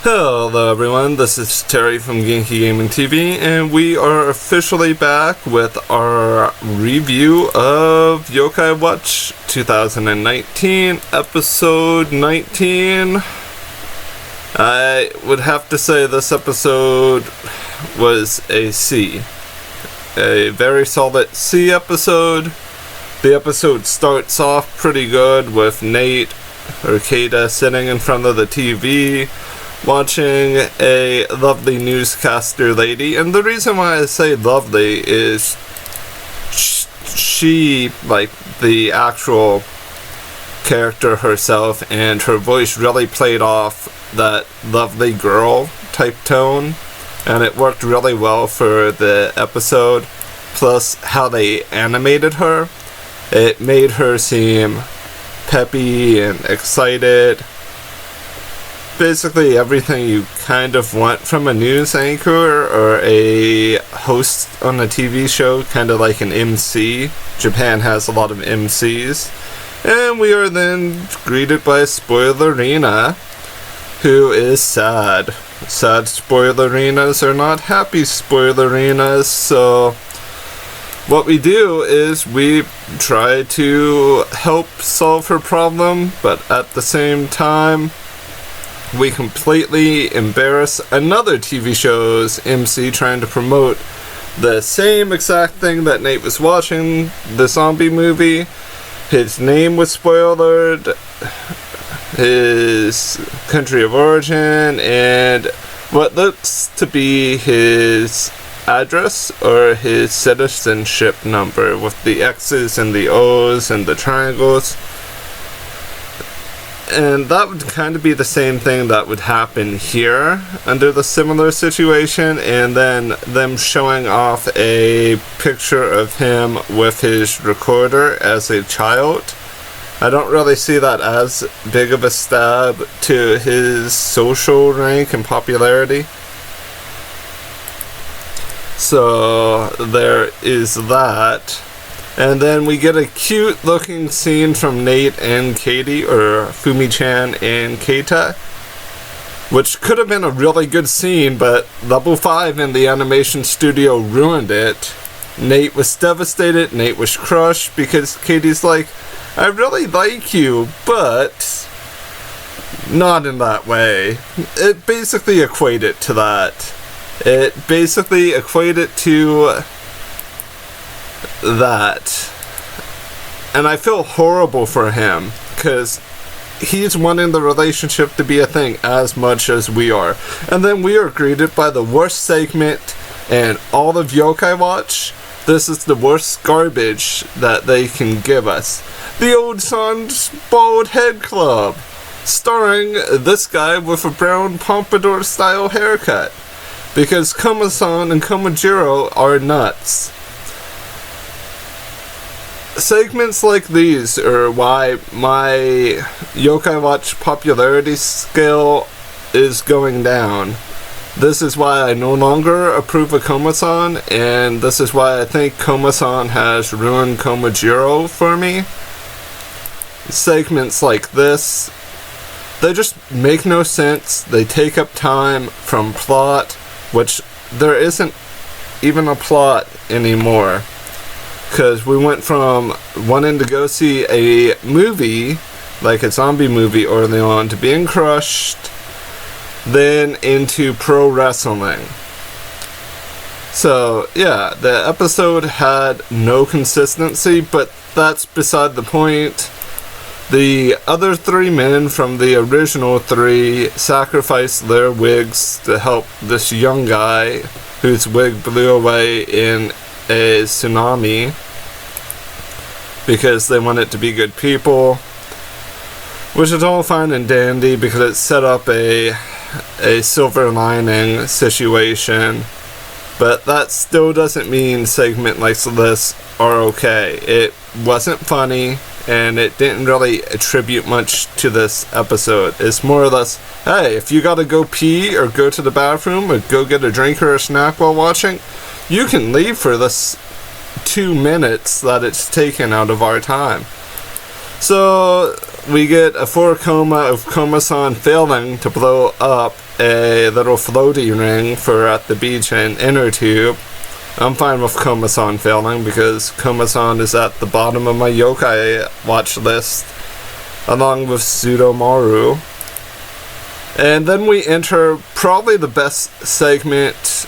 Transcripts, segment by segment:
Hello everyone, this is Terry from Genkigamingtv, and we are officially back with our review of Yokai Watch 2019, episode 19. I would have to say this episode was a C. A very solid C episode. The episode starts off pretty good with Nate or Keita sitting in front of the TV watching a lovely newscaster lady, and the reason why I say lovely is she, like the actual character herself, and her voice really played off that lovely girl type tone, and it worked really well for the episode. Plus how they animated her, it made her seem peppy and excited. Basically everything you kind of want from a news anchor or a host on a TV show, kind of like an MC. Japan has a lot of MCs. And we are then greeted by Spoilerina, who is sad. Sad Spoilerinas are not happy Spoilerinas, so what we do is we try to help solve her problem, but at the same time we completely embarrass another TV show's MC trying to promote the same exact thing that Nate was watching, the zombie movie. His name was spoiled, his country of origin, and what looks to be his address or his citizenship number with the X's and the O's and the triangles. And that would kind of be the same thing that would happen here under the similar situation, and then them showing off a picture of him with his recorder as a child. I don't really see that as big of a stab to his social rank and popularity. So there is that. And then we get a cute looking scene from Nate and Katie, or Fumi-chan and Keita, which could have been a really good scene, but Level 5 in the animation studio ruined it. Nate was devastated, Nate was crushed, because Katie's like, I really like you, but not in that way. It basically equated to that. It basically equated to that, and I feel horrible for him because he's wanting the relationship to be a thing as much as we are, and then we are greeted by the worst segment in all of Yokai Watch. This is the worst garbage that they can give us. The Old Son's Bald Head Club, starring this guy with a brown pompadour style haircut, because Komasan and Komajiro are nuts. Segments like these are why my Yokai Watch popularity scale is going down. This is why I no longer approve of Komasan, and this is why I think Komasan has ruined Komajiro for me. Segments like this, they just make no sense. They take up time from plot, which there isn't even a plot anymore. Because we went from wanting to go see a movie, like a zombie movie early on, to being crushed, then into pro wrestling. So, yeah, the episode had no consistency, but that's beside the point. The other three men from the original three sacrificed their wigs to help this young guy whose wig blew away in a tsunami, because they want it to be good people, which is all fine and dandy because it set up a silver lining situation, but that still doesn't mean segment like this are okay. It wasn't funny, and it didn't really attribute much to this episode. It's more or less, hey, if you gotta go pee or go to the bathroom or go get a drink or a snack while watching, you can leave for this 2 minutes that it's taken out of our time. So we get a 4 Koma of Komasan failing to blow up a little floaty ring for at the beach and inner tube. I'm fine with Komasan failing because Komasan is at the bottom of my Yokai watch list, along with Sudomaru. And then we enter probably the best segment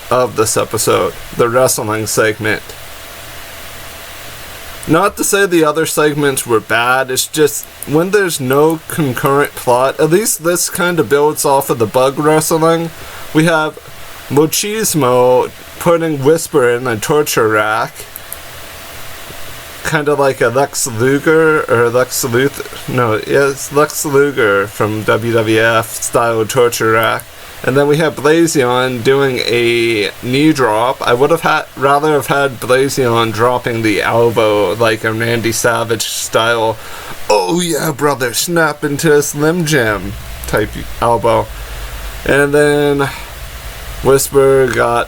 of this episode, the wrestling segment. Not to say the other segments were bad, it's just when there's no concurrent plot, at least this kind of builds off of the bug wrestling. We have Mochismo putting Whisper in a torture rack, kind of like a Lex Luger, or Lex Luthor, no, it's Lex Luger from WWF style torture rack. And then we have Blazion doing a knee drop. I would have rather have had Blazion dropping the elbow like a Randy Savage style, oh yeah brother, snap into a Slim Jim type elbow. And then Whisper got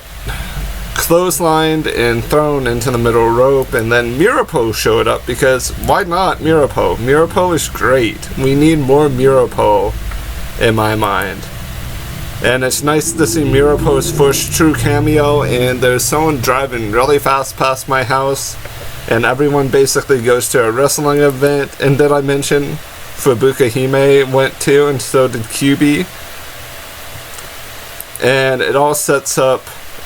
clotheslined and thrown into the middle rope, and then Mirapo showed up because why not Mirapo? Mirapo is great. We need more Mirapo in my mind. And it's nice to see Mirapo's first true cameo, and there's someone driving really fast past my house, and everyone basically goes to a wrestling event. And did I mention Fubuki-hime went to, and so did QB. And it all sets up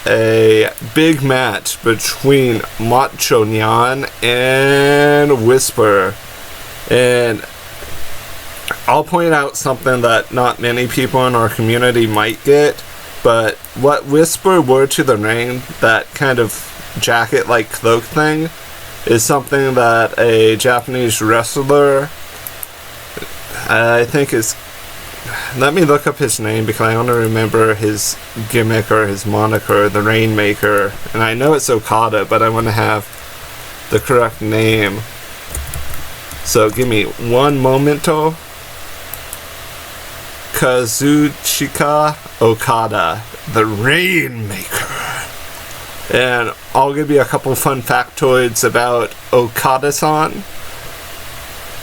a big match between Macho Nyan and Whisper. And I'll point out something that not many people in our community might get, but what Whisper wore to the ring, that kind of jacket-like cloak thing, is something that a Japanese wrestler, I think is, let me look up his name because I want to remember his gimmick or his moniker, the Rainmaker, and I know it's Okada, but I want to have the correct name. So give me one momento. Kazuchika Okada, the Rainmaker. And I'll give you a couple fun factoids about Okada-san.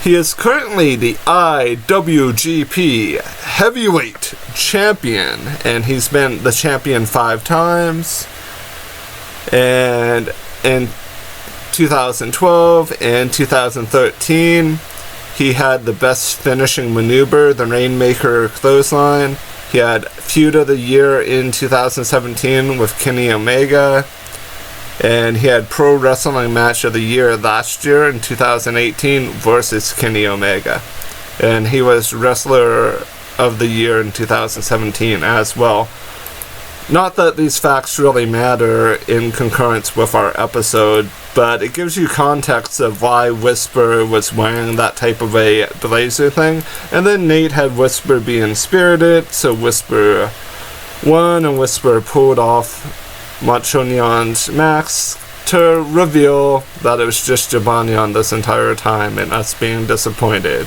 He is currently the IWGP Heavyweight Champion, and he's been the champion 5 times. And in 2012 and 2013, he had the best finishing maneuver, the Rainmaker clothesline. He had Feud of the Year in 2017 with Kenny Omega. And he had Pro Wrestling Match of the Year last year in 2018 versus Kenny Omega. And he was Wrestler of the Year in 2017 as well. Not that these facts really matter in concurrence with our episode, but it gives you context of why Whisper was wearing that type of a blazer thing. And then Nate had Whisper being spirited, so Whisper won, and Whisper pulled off Macho Nyan's mask to reveal that it was just Jabanian this entire time, and us being disappointed.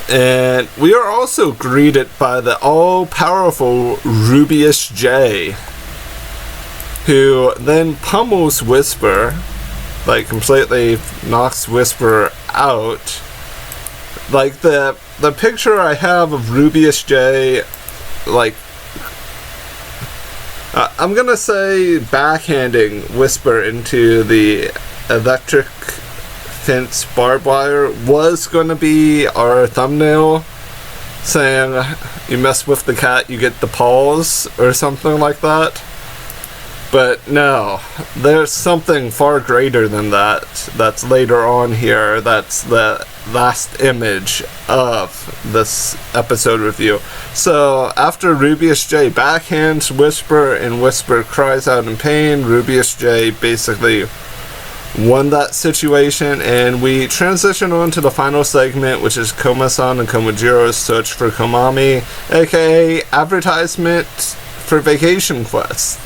And we are also greeted by the all-powerful Rubeus J, who then pummels Whisper, like completely knocks Whisper out. Like the picture I have of Rubeus J, like, I'm gonna say backhanding Whisper into the electric fence barbed wire was going to be our thumbnail, saying you mess with the cat you get the paws or something like that. But no, there's something far greater than that that's later on here. That's the last image of this episode review. So after Rubeus J backhands Whisper and Whisper cries out in pain, Rubeus J basically won that situation, and we transition on to the final segment, which is Koma-san and Komajiro's search for Komami, aka advertisement for Vacation Quest.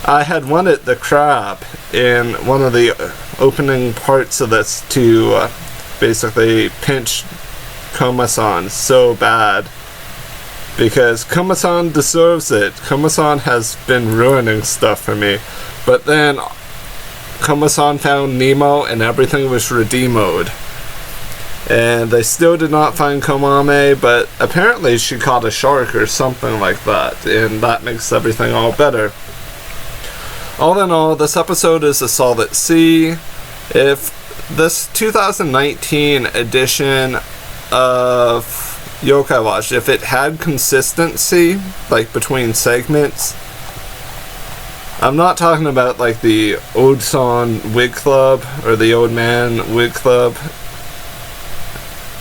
I had wanted the crab in one of the opening parts of this to basically pinch Koma-san so bad, because Koma-san deserves it. Koma-san has been ruining stuff for me. But then Komasan found Nemo and everything was redeemed. And they still did not find Koma-hime, but apparently she caught a shark or something like that, and that makes everything all better. All in all, this episode is a solid C. If this 2019 edition of Yokai Watch, if it had consistency, like between segments, I'm not talking about like the Old Son Wig Club or the Old Man Wig Club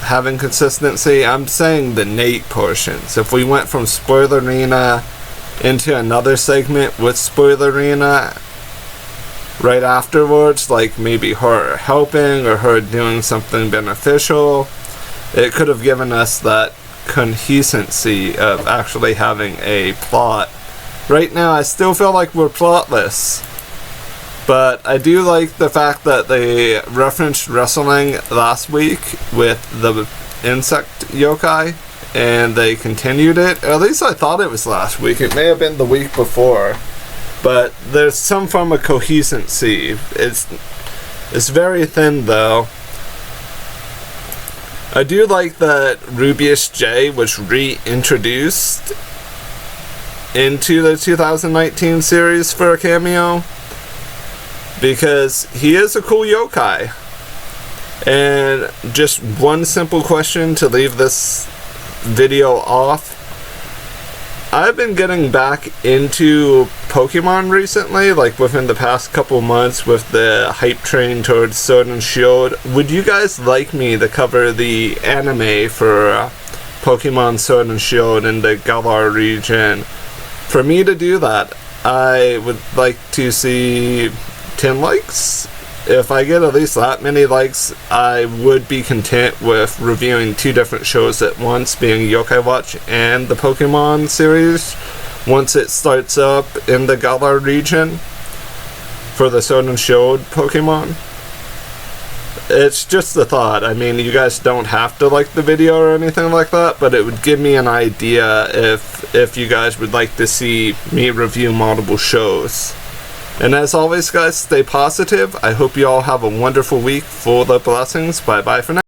having consistency, I'm saying the Nate portions. If we went from Spoilerina into another segment with Spoilerina right afterwards, like maybe her helping or her doing something beneficial, it could have given us that consistency of actually having a plot. Right now I still feel like we're plotless, but I do like the fact that they referenced wrestling last week with the insect yokai, and they continued it. At least I thought it was last week. It may have been the week before, but there's some form of consistency. It's very thin though. I do like that Rubeus J was reintroduced into the 2019 series for a cameo, because he is a cool yokai. And just one simple question to leave this video off. I've been getting back into Pokemon recently, like within the past couple months with the hype train towards Sword and Shield. Would you guys like me to cover the anime for Pokemon Sword and Shield in the Galar region? For me to do that, I would like to see 10 likes. If I get at least that many likes, I would be content with reviewing 2 different shows at once, being Yokai Watch and the Pokemon series, once it starts up in the Galar region for the Sword and Shield Pokemon. It's just a thought. I mean, you guys don't have to like the video or anything like that, but it would give me an idea if you guys would like to see me review multiple shows. And as always, guys, stay positive. I hope you all have a wonderful week full of blessings. Bye-bye for now.